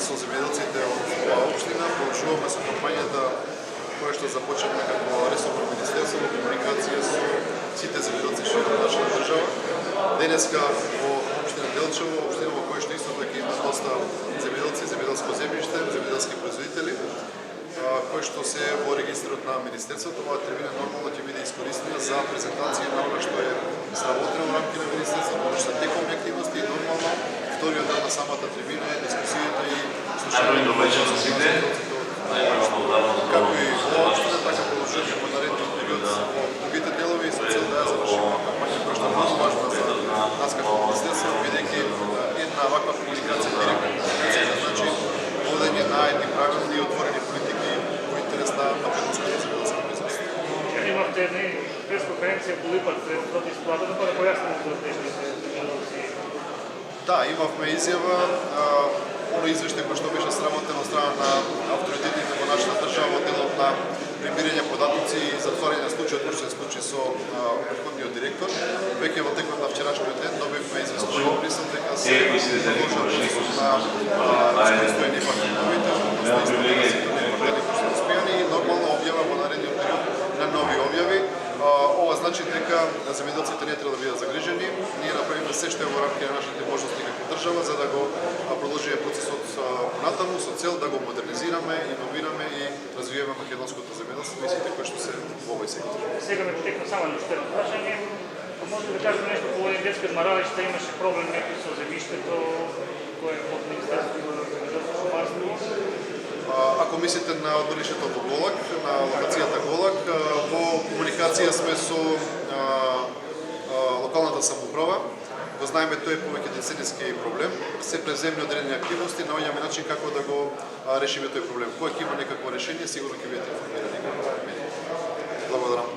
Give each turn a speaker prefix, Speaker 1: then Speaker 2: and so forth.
Speaker 1: со земјоделците од оваа општина, продолжуваме со кампањата која што започнавме како ресорно министерство во комуникација со сите земјоделци широм нашата држава. Денеска во општина Делчево, општина во која што исто така има доста земјоделци, земјоделско земјиште, земјоделски производители, кои што се во регистрот на Министерството. Оваа трибина нормално ќе биде искористена за презентација на она што е сработено во рамките на Министерството, она што текоме активности и нормално вториот дел на самата трибина е дискусијата и слушањето на како и во општина, така продолжуваме во наредниот период во другите делови со цел да ја завршиме кампања која што е многу важна за нас како Министерство, бидејќи една ваква комуникација, директна комуникација, значи водење на едни правилни и отворени политики во интерес на македонското земјоделско производство.
Speaker 2: Имавте една пресконференција во Липар пред изплатата, па да појаснете за тешните земјоделци.
Speaker 1: Да, имавме изјава, оно извештај кој што беше сработено од страна на авторитетите во нашата држава во делот на прибирање податоци и затворање на случајот кој што се случи со претходниот директор. Веќе во текот на вчерашниот ден добивме извештај од Брисел дека се продолжува процесот на искориствување на фактовите, и нормално објава во наредниот период на нови објави. Ова значи дека земјоделците не треба да бидат загрижени. Ние направиме се што е во рамките на нашите можности како држава за да го продолжиме процесот понатаму со цел да го модернизираме, иновираме и развиеме македонското земјоделство и сите кои што се во овој сектор.
Speaker 2: Сега ме потекна само на уште прашање. Може да кажеме нешто по овој детски одмаралиште, имаше проблем некој со земјиштето кое е под Министерството на земјоделство и шумарство?
Speaker 1: Ако мислите на одмаралиштето во Голак, на локацијата Голак, во комуникација сме со локалната самоуправа. Го знаеме, тој е повеќе деценijски проблем. Се преземни одредени активности, наоѓаме начин како да го решиме тој проблем. Кога ќе има некакво решение, сигурно ќе бидете информирани. Благодарам.